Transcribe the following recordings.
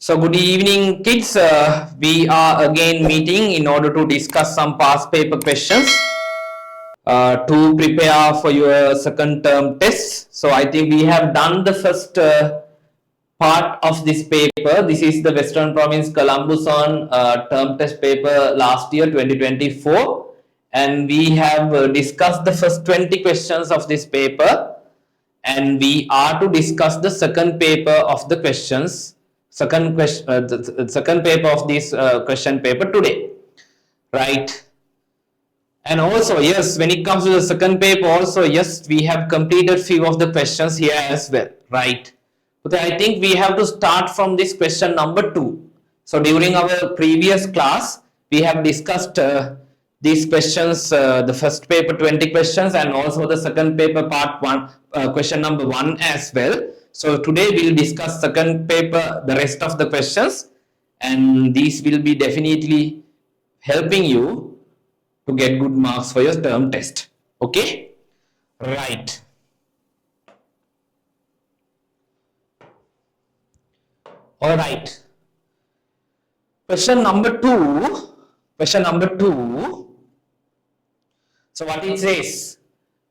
So good evening kids, we are again meeting in order to discuss some past paper questions to prepare for your second term tests. So I think we have done the first part of this paper. This is the Western Province Columbus on term test paper last year 2024, and we have discussed the first 20 questions of this paper, and we are to discuss the second paper of the questions, second paper of this question paper today, right? And also, yes, when it comes to the second paper also, yes, we have completed few of the questions here as well, right? But I think we have to start from this question number 2. So during our previous class, we have discussed these questions, the first paper 20 questions and also the second paper part 1, question number 1 as well. So today we will discuss second paper, the rest of the questions, and these will be definitely helping you to get good marks for your term test. Okay, right. All right. Question number 2. So what it says,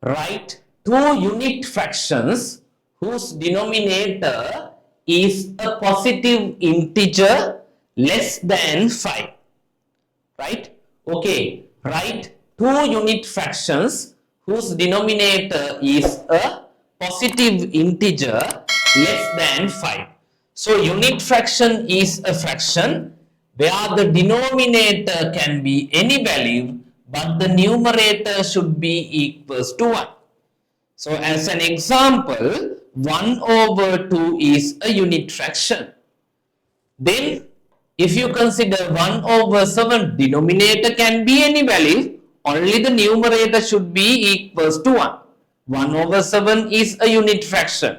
write two unit fractions whose denominator is a positive integer less than 5. Right? Okay. Write two unit fractions whose denominator is a positive integer less than 5. So unit fraction is a fraction where the denominator can be any value but the numerator should be equals to 1. So as an example, 1 over 2 is a unit fraction. Then if you consider 1 over 7, denominator can be any value, only the numerator should be equals to 1. 1 over 7 is a unit fraction.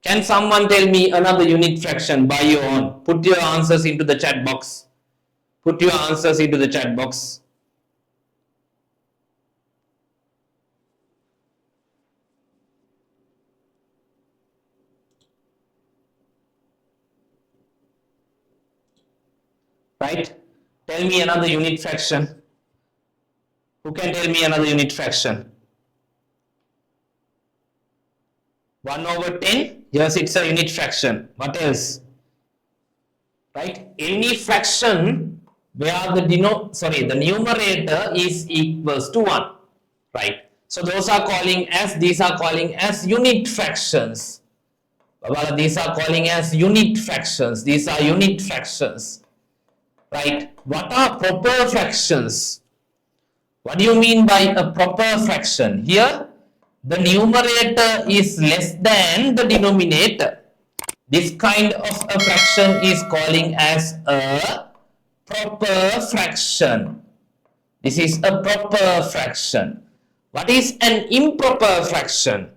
Can someone tell me another unit fraction by your own? Put your answers into the chat box. Put your answers into the chat box. Right? Tell me another unit fraction. Who can tell me another unit fraction? 1 over 10? Yes, it's a unit fraction. What else? Right? Any fraction where the numerator is equals to 1. Right? So those are calling as, these are calling as unit fractions. These are calling as unit fractions. These are unit fractions. Right? What are proper fractions? What do you mean by a proper fraction? Here, the numerator is less than the denominator. This kind of a fraction is calling as a proper fraction. This is a proper fraction. What is an improper fraction?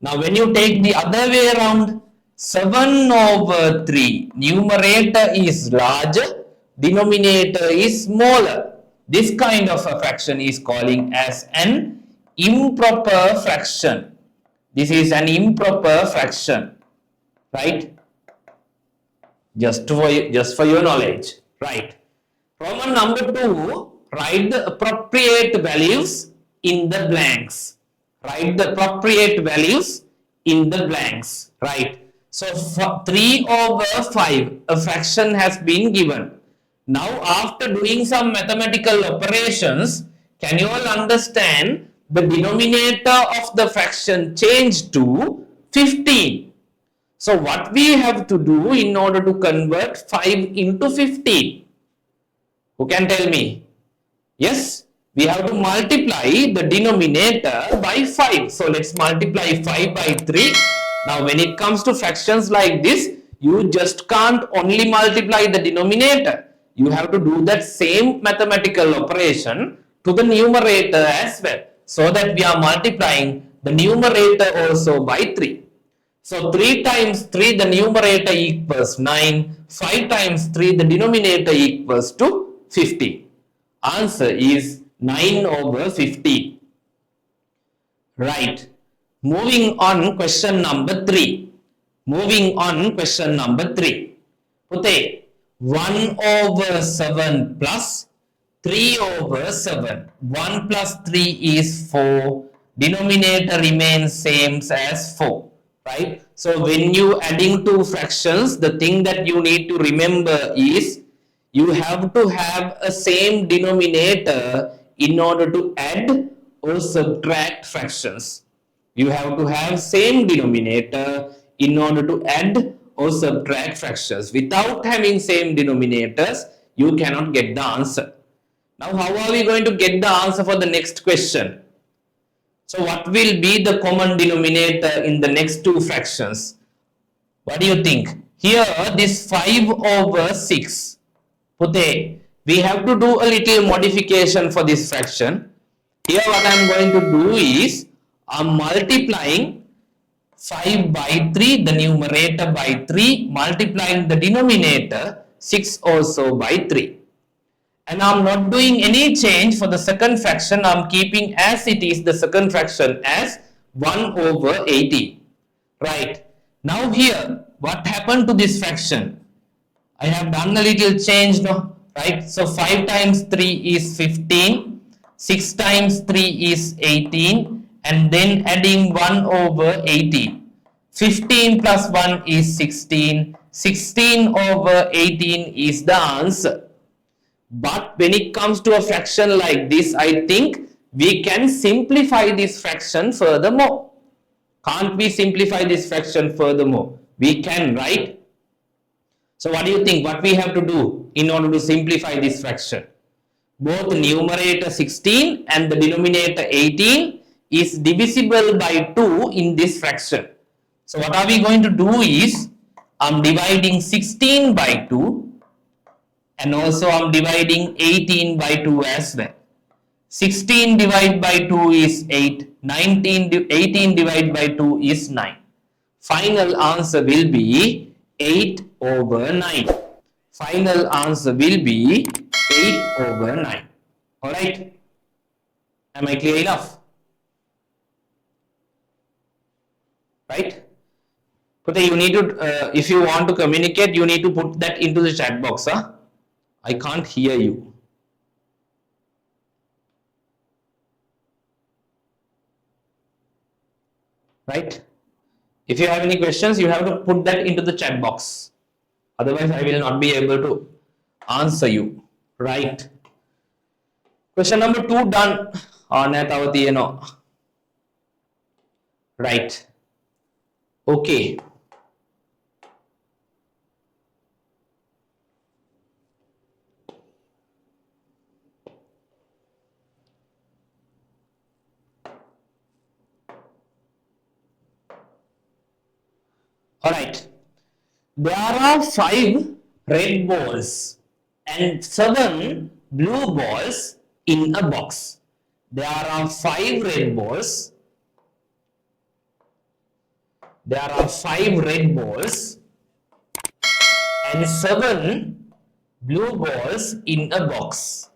Now, when you take the other way around, 7 over 3, numerator is larger, denominator is smaller. This kind of a fraction is calling as an improper fraction. This is an improper fraction, right? Just for your knowledge, right? Problem number 2, write the appropriate values in the blanks. Write the appropriate values in the blanks, right? So 3 over 5, a fraction has been given. Now, after doing some mathematical operations, can you all understand the denominator of the fraction changed to 15? So, what we have to do in order to convert 5 into 15? Who can tell me? Yes, we have to multiply the denominator by 5. So, let's multiply 5 by 3. Now, when it comes to fractions like this, you just can't only multiply the denominator. You have to do that same mathematical operation to the numerator as well, so that we are multiplying the numerator also by 3. So 3 times 3, the numerator equals 9. 5 times 3, the denominator equals to 50. Answer is 9 over 50. Right. Moving on, question number 3. Pute 1 over 7 plus 3 over 7. 1 plus 3 is 4. Denominator remains same as 4. Right? So when you adding two fractions, the thing that you need to remember is you have to have a same denominator in order to add or subtract fractions. You have to have same denominator in order to add or subtract fractions. Without having same denominators, you cannot get the answer. Now, how are we going to get the answer for the next question? So, what will be the common denominator in the next two fractions? What do you think? Here, this 5 over 6. Pute, we have to do a little modification for this fraction. Here, what I am going to do is, I am multiplying 5 by 3, the numerator by 3, multiplying the denominator 6 also by 3. And I'm not doing any change for the second fraction. I'm keeping as it is the second fraction as 1 over 80. Right. Now here, what happened to this fraction? I have done a little change now. Right. So 5 times 3 is 15. 6 times 3 is 18. And then adding 1 over 80. 15 plus 1 is 16. 16 over 18 is the answer. But when it comes to a fraction like this, I think we can simplify this fraction furthermore. Can't we simplify this fraction furthermore? We can, right? So what do you think? What we have to do in order to simplify this fraction? Both the numerator 16 and the denominator 18 is divisible by 2 in this fraction. So what are we going to do is, I'm dividing 16 by 2. And also I'm dividing 18 by 2 as well. 16 divided by 2 is 8. 18 divided by 2 is 9. Final answer will be 8 over 9. Final answer will be 8 over 9. Alright. Am I clear enough? Right? But you need to, if you want to communicate, you need to put that into the chat box. Huh? I can't hear you. Right? If you have any questions, you have to put that into the chat box. Otherwise, I will not be able to answer you. Right? Question number 2 done. Right. Okay. Alright. There are 5 red balls and 7 blue balls in a box. There are 5 red balls. There are 5 red balls and 7 blue balls in a box.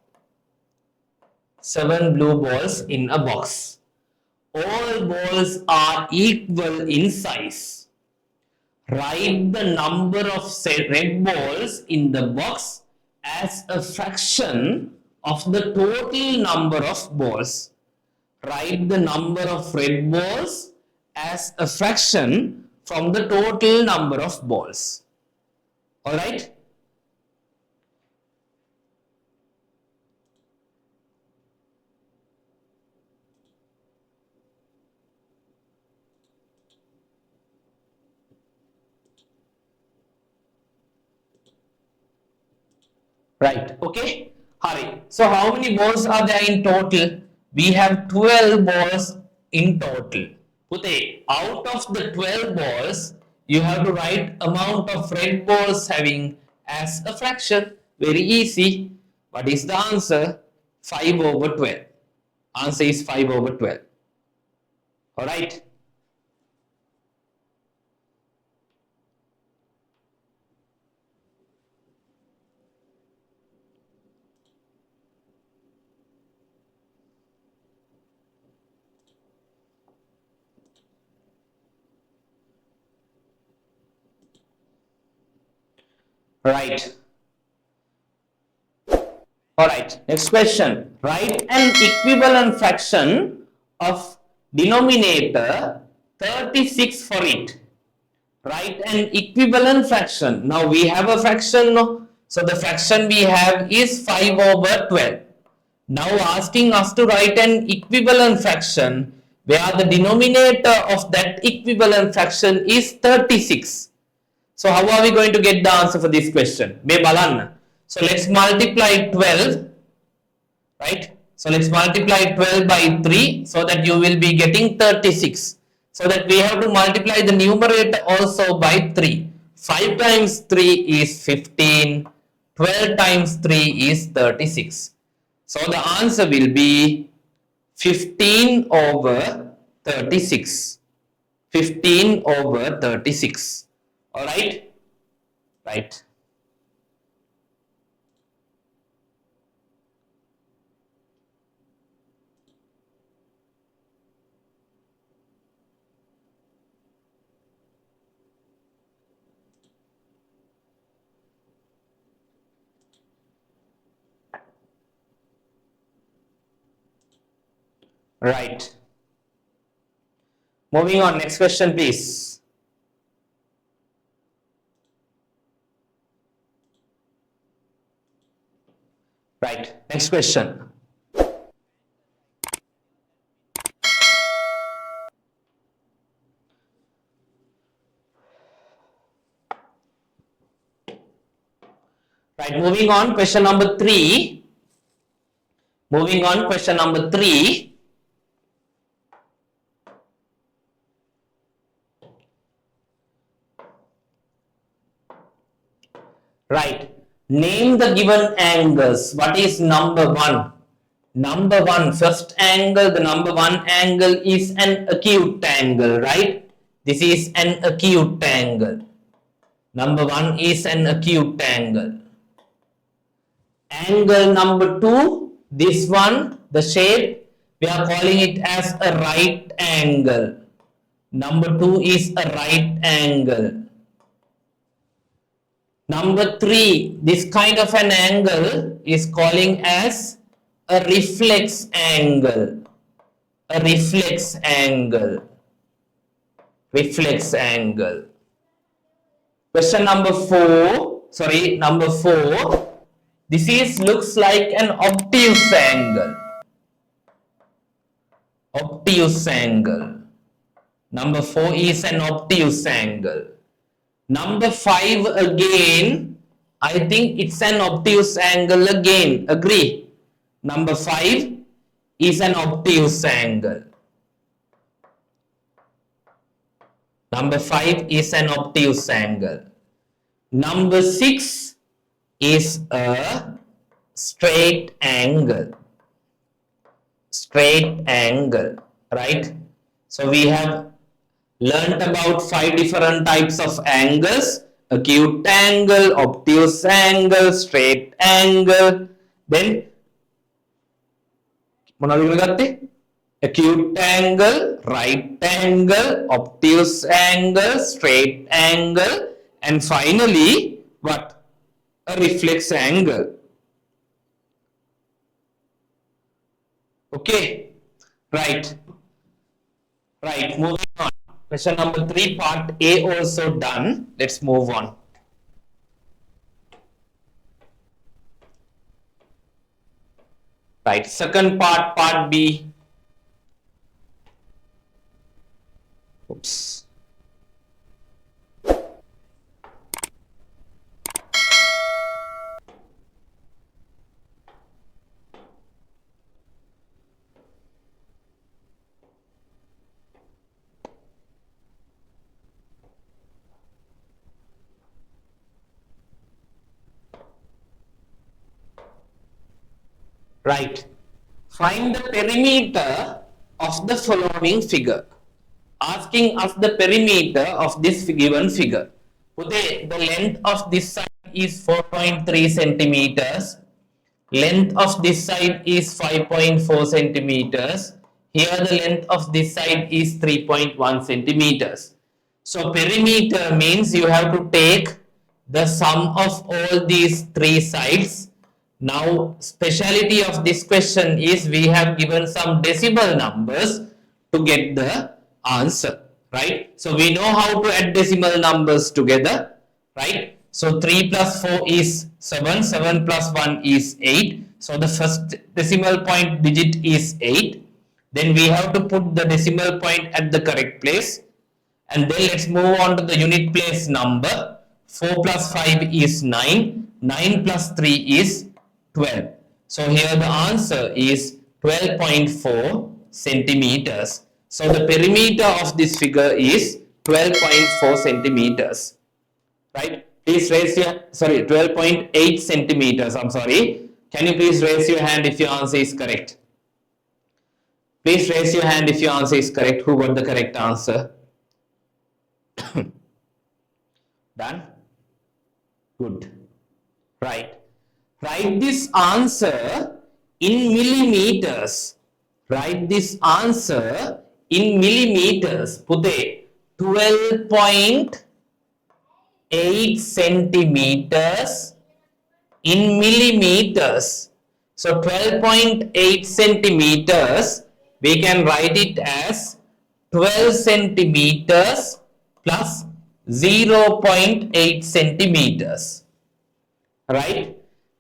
7 blue balls in a box. All balls are equal in size. Write the number of red balls in the box as a fraction of the total number of balls. Write the number of red balls as a fraction from the total number of balls. Alright? Right. Okay. Hurry. So how many balls are there in total? We have 12 balls in total. Pute, out of the 12 balls, you have to write amount of red balls having as a fraction. Very easy. What is the answer? 5 over 12. Answer is 5 over 12. Alright. Right. Alright, next question. Write an equivalent fraction of denominator 36 for it. Write an equivalent fraction. Now we have a fraction, no? So the fraction we have is 5 over 12. Now asking us to write an equivalent fraction where the denominator of that equivalent fraction is 36. So how are we going to get the answer for this question? So let's multiply 12, right? So let's multiply 12 by 3 so that you will be getting 36. So that we have to multiply the numerator also by 3. 5 times 3 is 15. 12 times 3 is 36. So the answer will be 15 over 36. 15 over 36. Alright? Right. Right. Moving on, next question, please. Right, next question. Right, moving on, question number 3. Moving on, question number 3. Right. Name the given angles. What is number 1? Number 1, first angle, the number 1 angle is an acute angle, right? This is an acute angle. Number 1 is an acute angle. Angle number 2, this one, the shape, we are calling it as a right angle. Number 2 is a right angle. Number 3, this kind of an angle is calling as a reflex angle. A reflex angle. Reflex angle. Question number 4. Number 4. This is looks like an obtuse angle. Obtuse angle. Number 4 is an obtuse angle. Number 5 again, I think it's an obtuse angle again. Agree? Number 5 is an obtuse angle. Number 5 is an obtuse angle. Number 6 is a straight angle. Straight angle, right? So we have learnt about 5 different types of angles: acute angle, obtuse angle, straight angle. Then acute angle, right angle, obtuse angle, straight angle, and finally what? A reflex angle. Okay, right. Right, moving on. Question number 3, part A also done. Let's move on. Right, second part, part B. Oops. Right. Find the perimeter of the following figure. Asking us the perimeter of this given figure. Today, the length of this side is 4.3 centimeters. Length of this side is 5.4 centimeters. Here the length of this side is 3.1 centimeters. So perimeter means you have to take the sum of all these three sides. Now, speciality of this question is we have given some decimal numbers to get the answer, right? So, we know how to add decimal numbers together, right? So, 3 plus 4 is 7, 7 plus 1 is 8. So, the first decimal point digit is 8. Then we have to put the decimal point at the correct place. And then let's move on to the unit place number. 4 plus 5 is 9. 9 plus 3 is 12. So here the answer is 12.4 centimeters. So the perimeter of this figure is 12.4 centimeters. Right? Please raise your, 12.8 centimeters. I'm sorry. Can you please raise your hand if your answer is correct? Please raise your hand if your answer is correct. Who got the correct answer? Done? Good. Right. Write this answer in millimeters. Write this answer in millimeters. Pute 12.8 centimeters in millimeters. So 12.8 centimeters, we can write it as 12 centimeters plus 0.8 centimeters, right?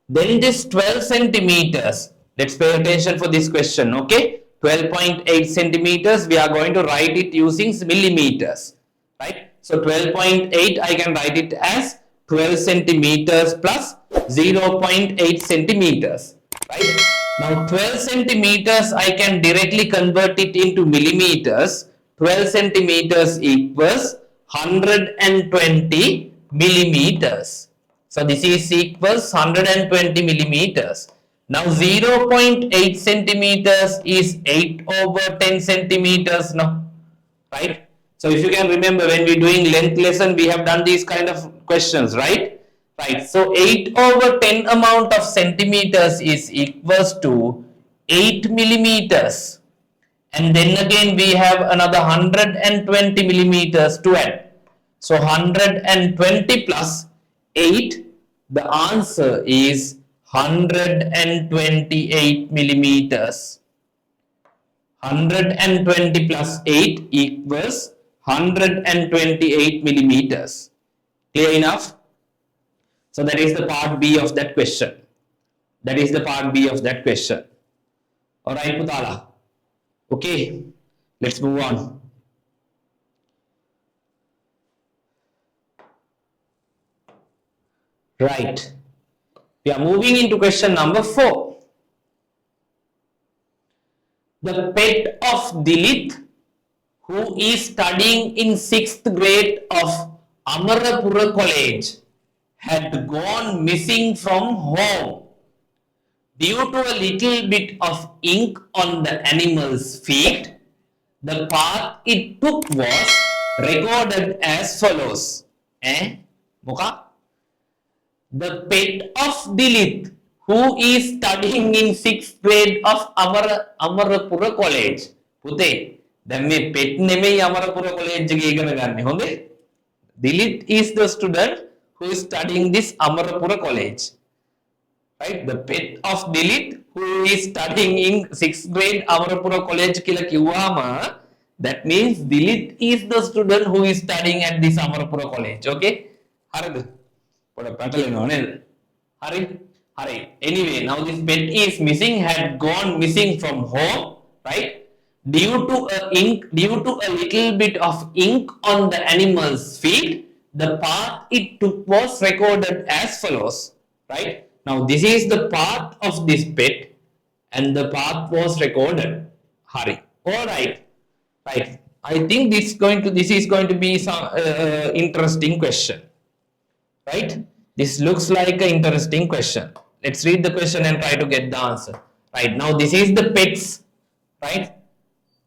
Then this 12 centimeters, let's pay attention for this question, okay? 12.8 centimeters, we are going to write it using millimeters, right? So 12.8, I can write it as 12 centimeters plus 0.8 centimeters, right? Now 12 centimeters, I can directly convert it into millimeters. 12 centimeters equals 120 millimeters. So this is equals 120 millimeters. Now 0.8 centimeters is 8 over 10 centimeters now, right? So if you can remember, when we doing length lesson, we have done these kind of questions, right? Right. So 8 over 10 amount of centimeters is equals to 8 millimeters. And then again we have another 120 millimeters to add. So 120 plus 8, the answer is 128 millimeters. 120 plus 8 equals 128 millimeters. Clear enough? So that is the part B of that question. That is the part B of that question. Alright, Putala. Okay, let's move on. Right. We are moving into question number 4. The pet of Dilith, who is studying in 6th grade of Amarapura College, had gone missing from home. Due to a little bit of ink on the animal's feet, the path it took was recorded as follows. Muka? The pet of Dilith, who is studying in 6th grade of Amarapura College. Pute, දැන් මේ pet නෙමෙයි Amarapura College එකේ ඉගෙන ගන්න. හොඳේ? Dilith is the student who is studying this Amarapura College. Right? The pet of Dilith who is studying in 6th grade Amarapura College කියලා කිව්වම that means Dilith is the student who is studying at this Amarapura College. Okay? හරිද? පොඩ පැටලෙනවා නේද? හරි? හරි. Anyway, now this pet is missing, had gone missing from home, right? Due to a little bit of ink on the animal's feet, the path it took was recorded as follows, right? Now this is the path of this pet and the path was recorded. Hari. All right. Right. I think this is going to be some interesting question. Right? This looks like an interesting question. Let's read the question and try to get the answer. Right. Now this is the pet's, right?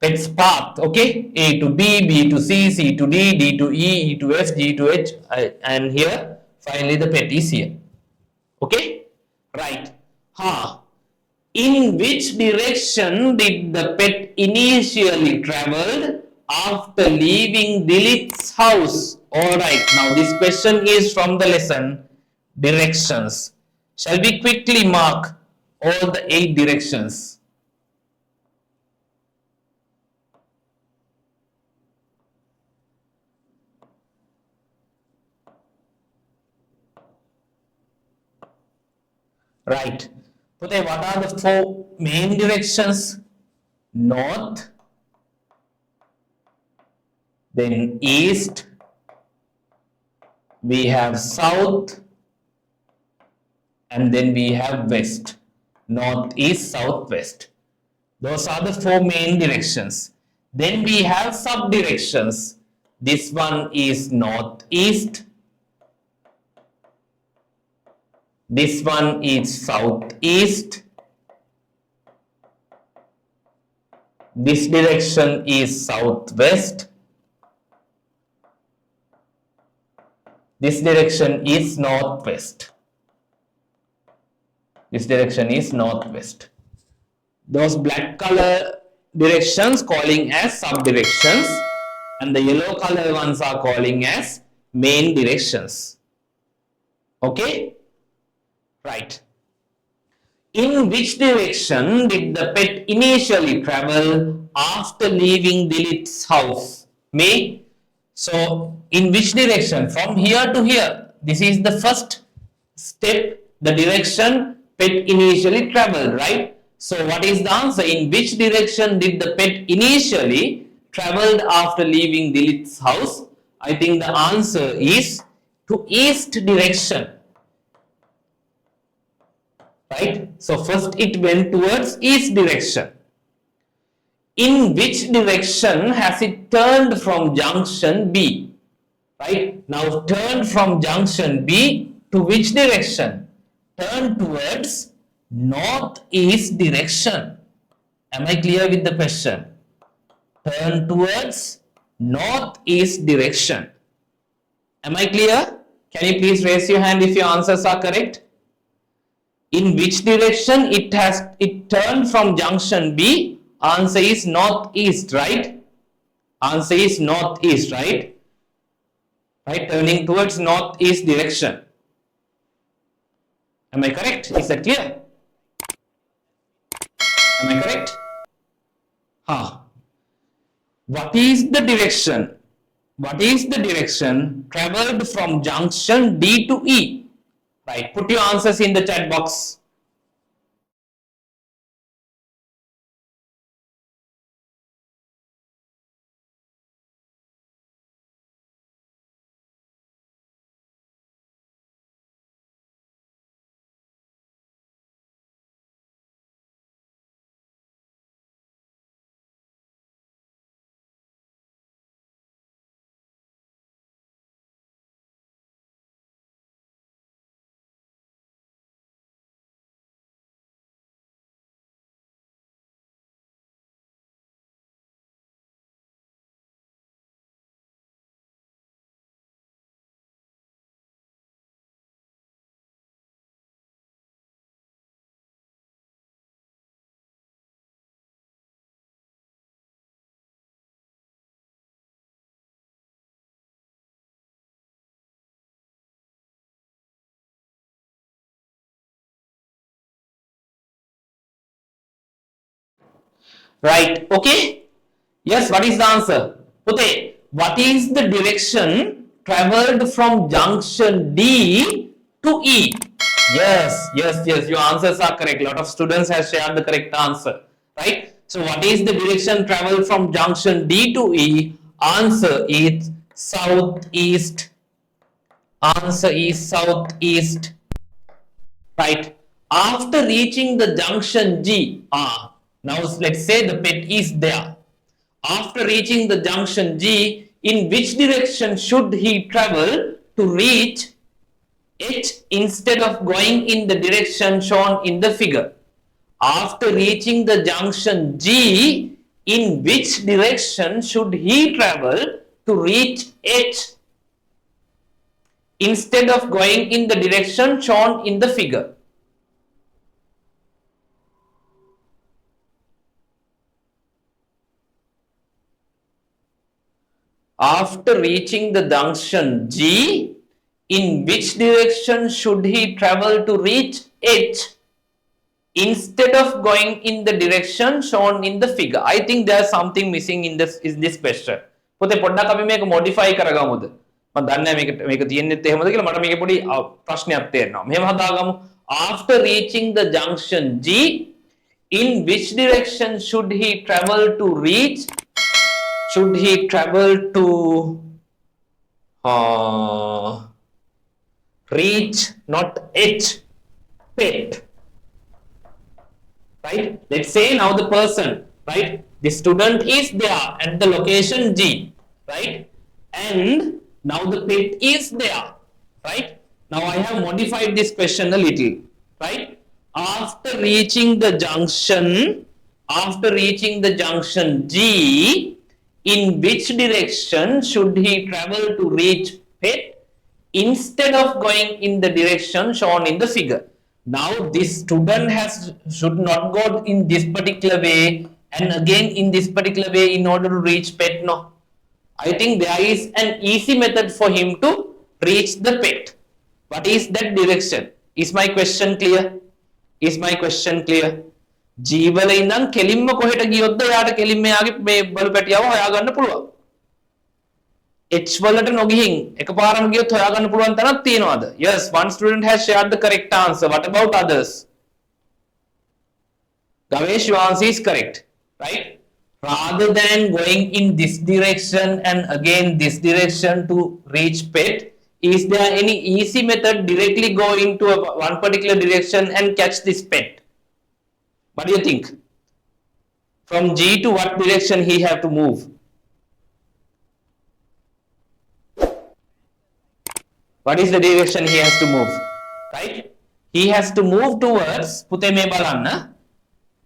Pet's path. Okay. A to B, B to C, C to D, D to E, E to F, G to H, and here finally the pet is here. Okay. Right. In which direction did the pet initially traveled after leaving Dilith's house? Alright, now this question is from the lesson directions. Shall we quickly mark all the 8 directions? Right. Pute, what are the 4 main directions? North, then east, we have south, and then we have west. North, east, south, west. Those are the 4 main directions. Then we have sub directions. This one is northeast. This one is southeast. This direction is southwest. This direction is northwest. This direction is northwest. Those black color directions calling as sub-directions, and the yellow color ones are calling as main directions. Okay? Right. In which direction did the pet initially travel after leaving Dilip's house? Me? So, in which direction? From here to here. This is the first step, the direction pet initially traveled, right? So, what is the answer? In which direction did the pet initially traveled after leaving Dilip's house? I think the answer is to east direction. Right? So, first it went towards east direction. In which direction has it turned from junction B? Right? Now turn from junction B to which direction? Turn towards northeast direction. Am I clear with the question? Turn towards northeast direction. Am I clear? Can you please raise your hand if your answers are correct? In which direction it turned from junction B? Answer is northeast, right? Answer is northeast, right? Right, turning towards northeast direction. Am I correct? Is that clear? Am I correct? What is the direction? What is the direction traveled from junction D to E? Right, put your answers in the chat box. Right, okay? Yes, what is the answer? Pute, what is the direction traveled from junction D to E? Yes, your answers are correct. A lot of students have shared the correct answer, right? So, what is the direction traveled from junction D to E? Answer is southeast. Answer is southeast, right? After reaching the junction G, now let's say the pet is there. After reaching the junction G, in which direction should he travel to reach H instead of going in the direction shown in the figure? After reaching the junction G, in which direction should he travel to reach H instead of going in the direction shown in the figure? after reaching the junction G, in which direction should he travel to reach H instead of going in the direction shown in the figure? I think there's something missing in this question. පොතේ පොඩ්ඩක් අපි මේක modify කරගමුද? මම දන්නේ නැහැ මේක තියෙන්නේත් එහෙමද කියලා. මට මේකේ පොඩි ප්‍රශ්නයක් තේරෙනවා. මෙහෙම හදාගමු. After reaching the junction G, in which direction should he travel to reach? Should he travel to reach not H, pet? Right? Let's say now the person, right? The student is there at the location G, right? And now the pet is there, right? Now I have modified this question a little, right? After reaching the junction G, in which direction should he travel to reach pet instead of going in the direction shown in the figure? Now this student should not go in this particular way and again in this particular way in order to reach pet. No, I think there is an easy method for him to reach the pet. What is that direction? Is my question clear? Is my question clear? ජීවල ඉඳන් කෙලින්ම කොහෙට ගියොත්ද යාට කෙලින්ම යාගේ මේ බලු පැටියව හොයා ගන්න පුළුවන්. H වලට නොගිහින් එකපාරම ගියොත් හොයා ගන්න පුළුවන් තැනක් තියනවාද? Yes, one student has shared the correct answer. What about others? Gavesh, your answer is correct, right? Rather than going in this direction and again this direction to reach pet, is there any easy method directly go into one particular direction and catch this pet? What do you think? From G to what direction he have to move? What is the direction he has to move? Right? He has to move towards Pute me balanna.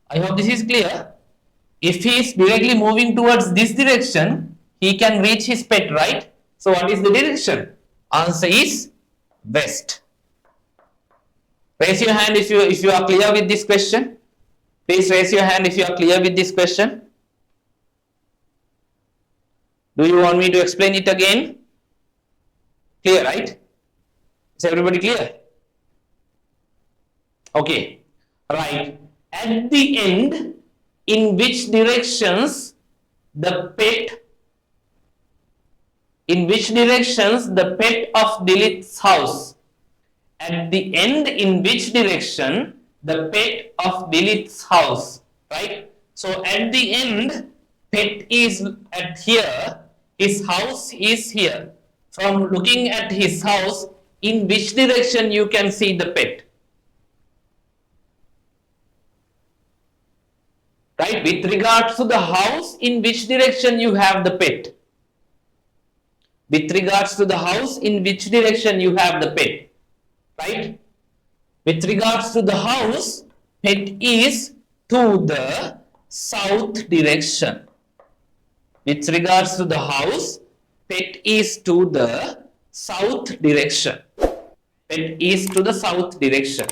I hope this is clear. If he is directly moving towards this direction, he can reach his pet, right? So what is the direction? Answer is west. Raise your hand if you are clear with this question. Please raise your hand if you are clear with this question. Do you want me to explain it again? Clear, right? Is everybody clear? Okay, right. At the end, in which directions the pet of Dilith's house? At the end, in which direction the pet of Dilith's house, right? So at the end, pet is at here, his house is here. From looking at his house, in which direction you can see the pet? Right? With regards to the house, in which direction you have the pet? With regards to the house, in which direction you have the pet? Right? With regards to the house, pet is to the south direction. With regards to the house, pet is to the south direction. Pet is to the south direction.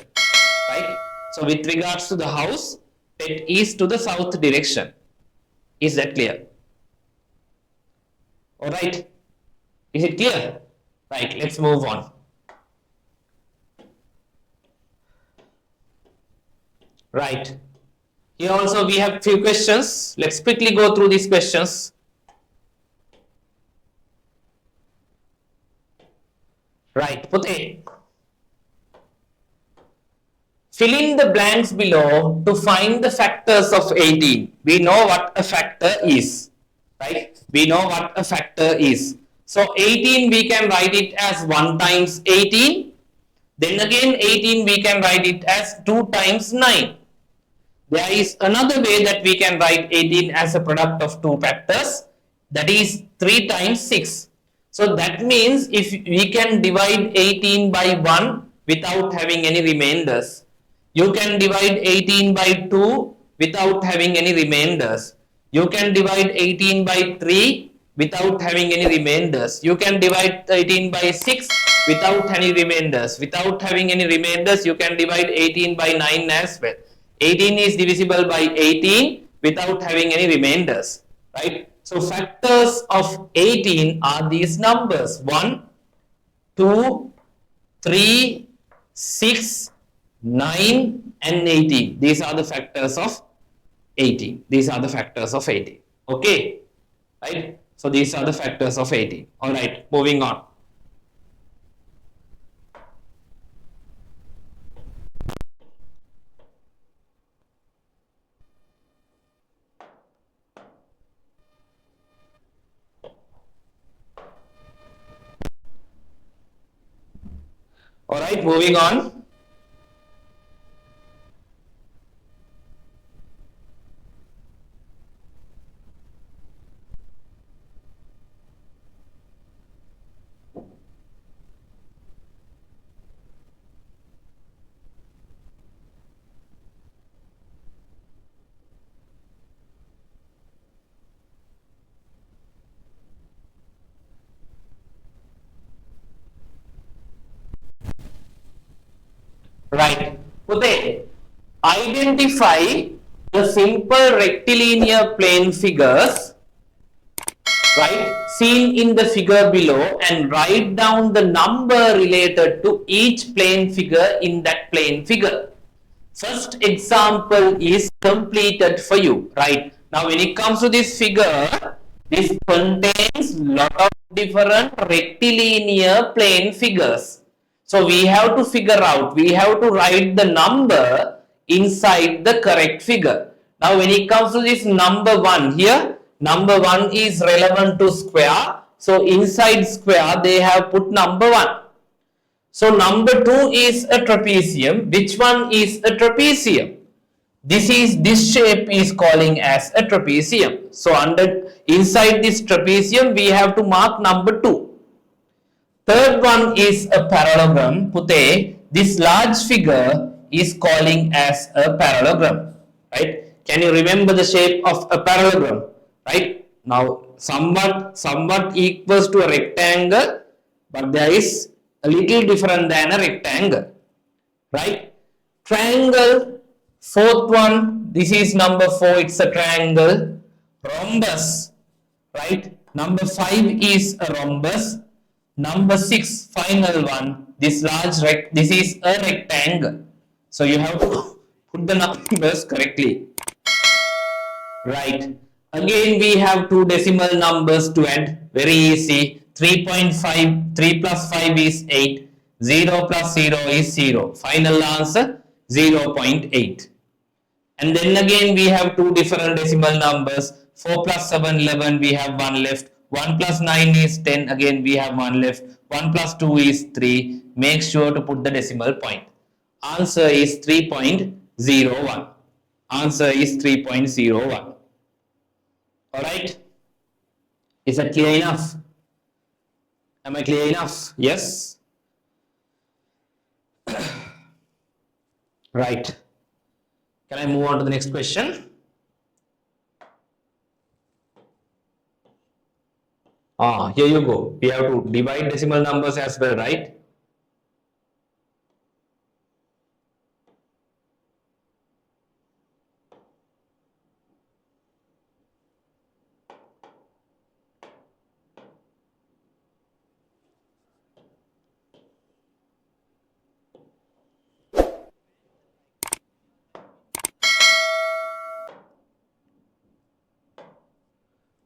Right? So with regards to the house, pet is to the south direction. Is that clear? Alright. Is it clear? Right, let's move on. Right. Here also we have few questions. Let's quickly go through these questions. Right. Pute. Fill in the blanks below to find the factors of 18. We know what a factor is. Right. We know what a factor is. So 18 we can write it as 1 times 18. Then again 18 we can write it as 2 times 9. There is another way that we can write 18 as a product of two factors, that is 3 times 6. So that means if we can divide 18 by 1 without having any remainders, you can divide 18 by 2 without having any remainders, you can divide 18 by 3 without having any remainders, you can divide 18 by 6 without any remainders, without having any remainders you can divide 18 by 9 as well. 18 is divisible by 18 without having any remainders, right? So factors of 18 are these numbers: 1, 2, 3, 6, 9 and 18. These are the factors of 18. These are the factors of 18. Okay, right? So these are the factors of 18. All right, moving on. All right, moving on. Right. Uday, identify the simple rectilinear plane figures, right, seen in the figure below and write down the number related to each plane figure in that plane figure. First example is completed for you, right? Now, when it comes to this figure, this contains lot of different rectilinear plane figures. So, we have to figure out, we have to write the number inside the correct figure. Now, when it comes to this number 1 here, number 1 is relevant to square. So, inside square, they have put number 1. So number 2 is a trapezium. Which one is a trapezium? This shape is calling as a trapezium. So inside this trapezium we have to mark number 2. Third one is a parallelogram. Pute, this large figure is calling as a parallelogram. Right? Can you remember the shape of a parallelogram? Right? Now somewhat equals to a rectangle, but there is a little different than a rectangle. Right? Triangle, fourth one, this is number 4, it's a triangle. Rhombus, right? Number 5 is a rhombus. Number 6, final one, this this is a rectangle. So you have to put the numbers correctly. Right. Again, we have two decimal numbers to add. Very easy. 3.5, 3 plus 5 is 8. 0 plus 0 is 0. Final answer 0.8. And then again, we have two different decimal numbers. 4 plus 7, 11, we have 1 left. 1 plus 9 is 10, again we have 1 left. 1 plus 2 is 3. Make sure to put the decimal point. Answer is 3.01. Answer is 3.01. Alright. Is that clear enough? Am I clear enough? Yes? Right. Can I move on to the next question? Here you go. We have to divide decimal numbers as well, right?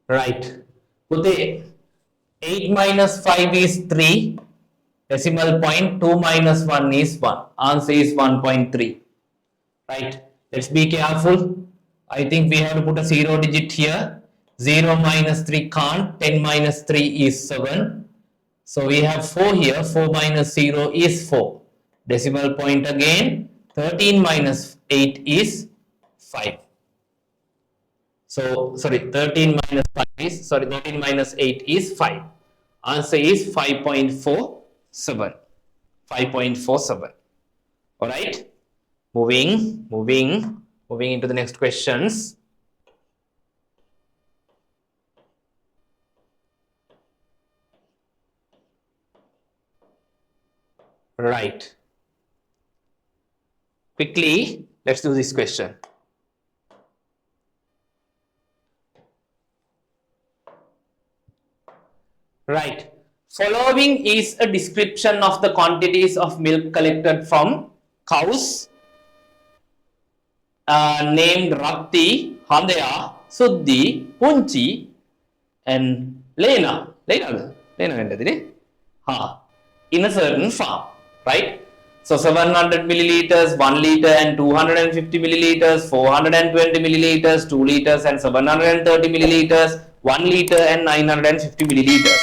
Right. Put 8 minus 5 is 3. Decimal point 2 minus 1 is 1. Answer is 1.3. Right. Let's be careful. I think we have to put a 0 digit here. 0 minus 3 can't. 10 minus 3 is 7. So we have 4 here. 4 minus 0 is 4. Decimal point again. 13 minus 8 is 5. So, sorry, 13 minus 5 is, 13 minus 8 is 5. Answer is 5.47. 5.47. Alright. Moving into the next questions. Right. Quickly, let's do this question. Right. Following is a description of the quantities of milk collected from cows named Rakti, Handaya, Suddhi, Punchi, and Lena. Lena endadine? Ha. In a certain farm, right? So 700 milliliters, 1 liter, and 250 milliliters, 420 milliliters, 2 liters, and 730 milliliters, 1 liter, and 950 milliliters.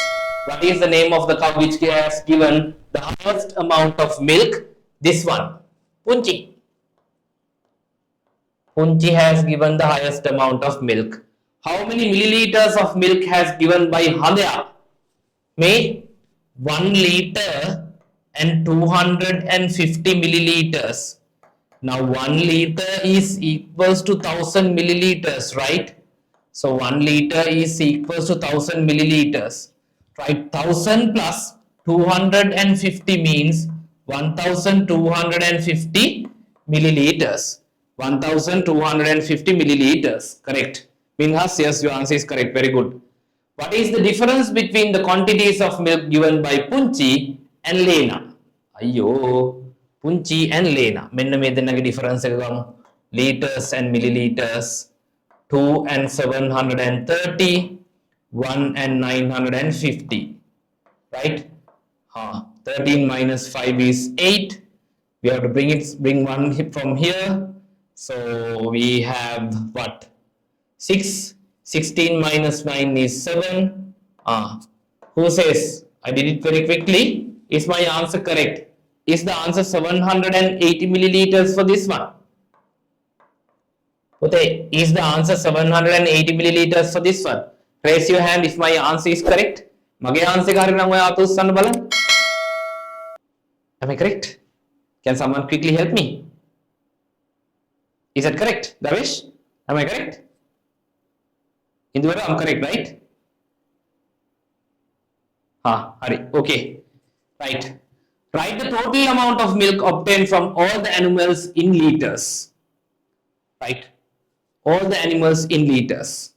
What is the name of the cow which has given the highest amount of milk? This one, Punchi. Punchi has given the highest amount of milk. How many milliliters of milk has given by Hadya? May 1 liter and 250 milliliters. Now 1 liter is equals to 1000 milliliters, right? So 1 liter is equals to 1000 milliliters, right? 1000 plus 250 means 1250 milliliters. 1250 milliliters, correct? Minhas, yes, your answer is correct. Very good. What is the difference between the quantities of milk given by Punchi and Lena? Ayyo, Punchi and Lena. Menna me denage difference ekam liters and milliliters. 2 and 730, 1 and 950. Right? 13 minus 5 is 8. We have to bring one from here. So we have what? 6. 16 minus 9 is 7. Who says I did it very quickly? Is my answer correct? Is the answer 780 milliliters for this one? Okay, is the answer 780 milliliters for this one? Raise your hand if my answer is correct. Mage answer එක හරි නම් ඔයා අත උස්සන්න බලන්න. Am I correct? Can someone quickly help me? Is that correct? Davish? Am I correct? Induvara, I'm correct, right? Hari. Okay. Right. Write the total amount of milk obtained from all the animals in liters. Right. All the animals in liters.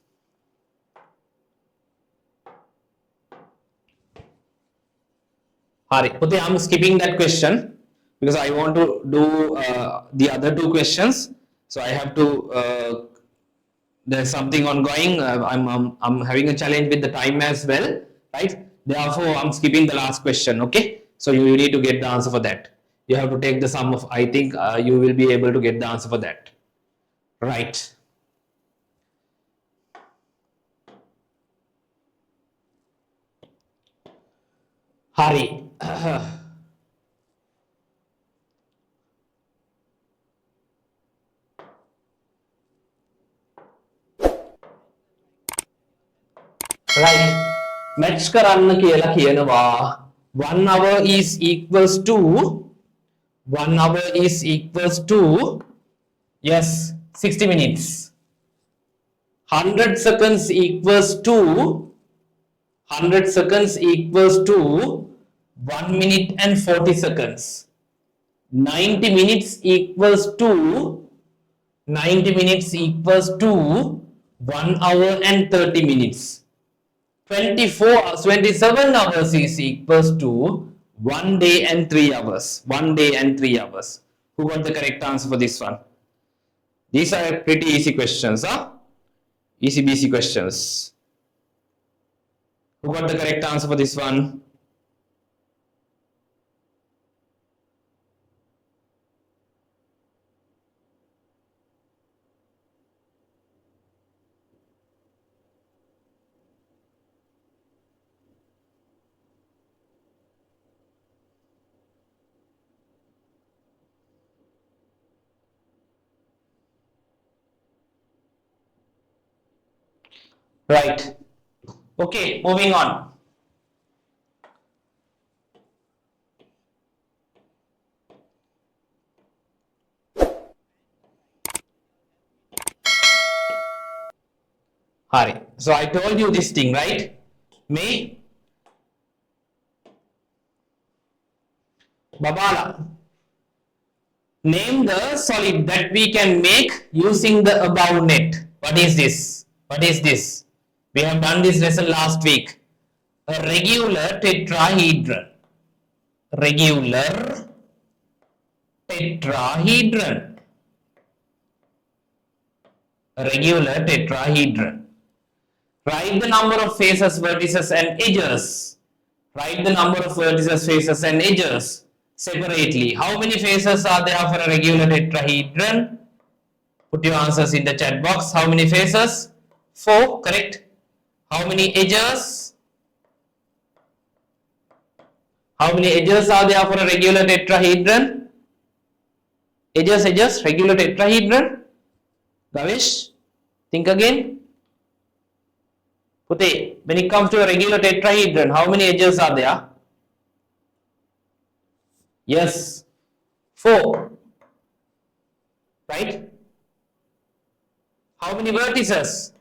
Hari. Okay, I'm skipping that question because I want to do the other two questions. So I have to. There's something ongoing. I'm having a challenge with the time as well, right? Therefore, I'm skipping the last question. Okay, so you need to get the answer for that. You have to take the sum of. I think you will be able to get the answer for that, right? Hari. Right. Match කරන්න කියලා කියනවා 1 hour is equals to 1 hour is equals to yes 60 minutes. 100 seconds equals to 100 seconds equals to 1 minute and 40 seconds. 90 minutes equals to 90 minutes equals to 1 hour and 30 minutes. 27 hours is equals to 1 day and 3 hours. 1 day and 3 hours. Who got the correct answer for this one? These are pretty easy questions, huh? Easy BC questions. Who got the correct answer for this one? Right. Okay, moving on. Hari. So I told you this thing, right? Me, Babala. Name the solid that we can make using the above net. What is this? What is this? We have done this lesson last week. A regular tetrahedron. Regular tetrahedron. A regular tetrahedron. Write the number of faces, vertices and edges. Write the number of vertices, faces and edges separately. How many faces are there for a regular tetrahedron? Put your answers in the chat box. How many faces? 4, correct. How many edges? How many edges are there for a regular tetrahedron? Edges, regular tetrahedron. Gavish, think again. Pute, when it comes to a regular tetrahedron, how many edges are there? Yes, 4. Right? How many vertices?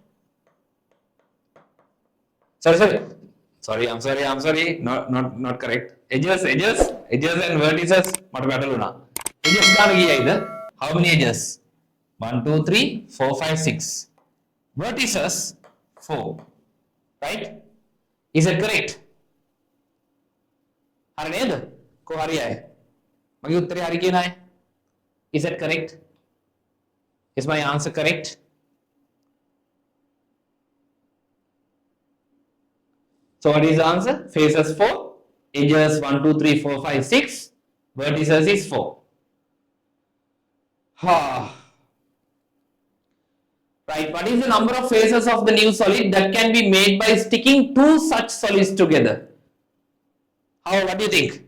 Sorry, I'm sorry. Not correct. Edges and vertices. Edges. How many edges? 1, 2, 3, 4, 5, 6. Vertices, 4. Right? Is it correct? Is that correct? Is my answer correct? So what is the answer? Faces 4, edges 1, 2, 3, 4, 5, 6, vertices is 4. Right, what is the number of faces of the new solid that can be made by sticking 2 such solids together? What do you think?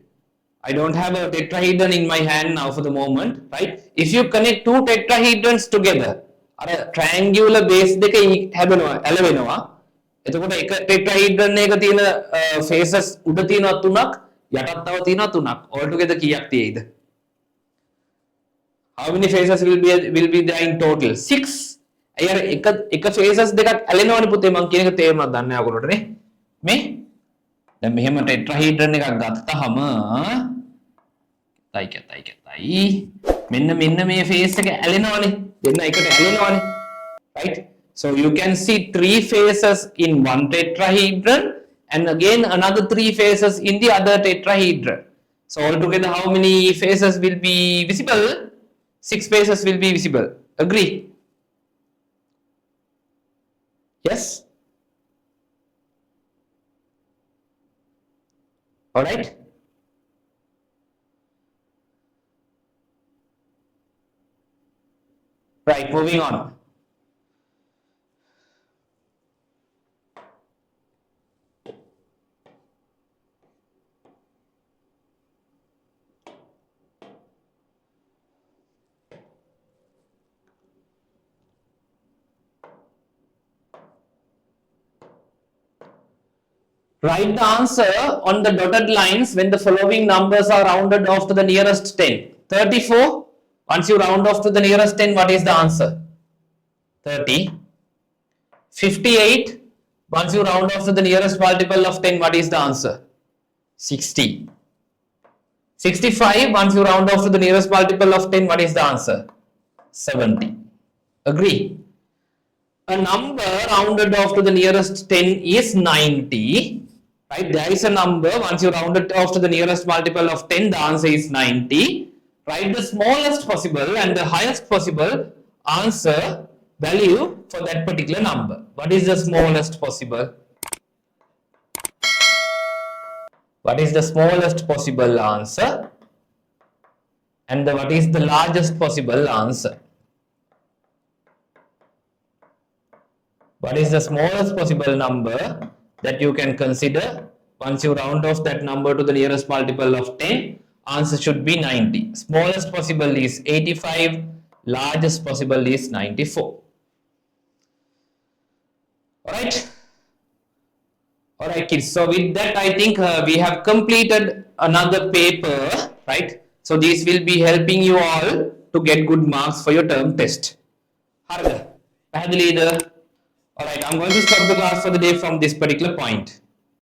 I don't have a tetrahedron in my hand now for the moment, right? If you connect 2 tetrahedrons together, triangular base දෙක හැදෙනවා. එතකොට එක tetrahedron එකක තියෙන faces උඩ තියෙනවා 3ක්, යටත් තව තියෙනවා 3ක්. All together කීයක් තියෙයිද? How many faces will be there in total? 6. අයියර එක faces දෙකක් ඇලෙනවනේ පුතේ මං කියන එක තේරුණාද දන්නේ නැහැ ඔයගොල්ලෝට නේ. මේ දැන් මෙහෙම tetrahedron එකක් ගත්තාම තයි මෙන්න මේ face එක ඇලෙනවනේ. දෙන්න එකට ඇලෙනවනේ. Right? So you can see 3 faces in one tetrahedron and again another 3 faces in the other tetrahedron. So altogether how many faces will be visible? 6 faces will be visible. Agree? Yes? Alright? Right, moving on. Write the answer on the dotted lines when the following numbers are rounded off to the nearest 10. 34, once you round off to the nearest 10, what is the answer? 30. 58, once you round off to the nearest multiple of 10, what is the answer? 60. 65, once you round off to the nearest multiple of 10, what is the answer? 70. Agree? A number rounded off to the nearest 10 is 90. Right, there is a number, once you round it off to the nearest multiple of 10, the answer is 90. Write the smallest possible and the highest possible answer value for that particular number. What is the smallest possible? What is the smallest possible answer? And what is the largest possible answer? What is the smallest possible number that you can consider? Once you round off that number to the nearest multiple of 10, answer should be 90. Smallest possible is 85, largest possible is 94. Alright? Alright kids, so with that I think we have completed another paper, right? So this will be helping you all to get good marks for your term test. Alright, I'm going to stop the class for the day from this particular point.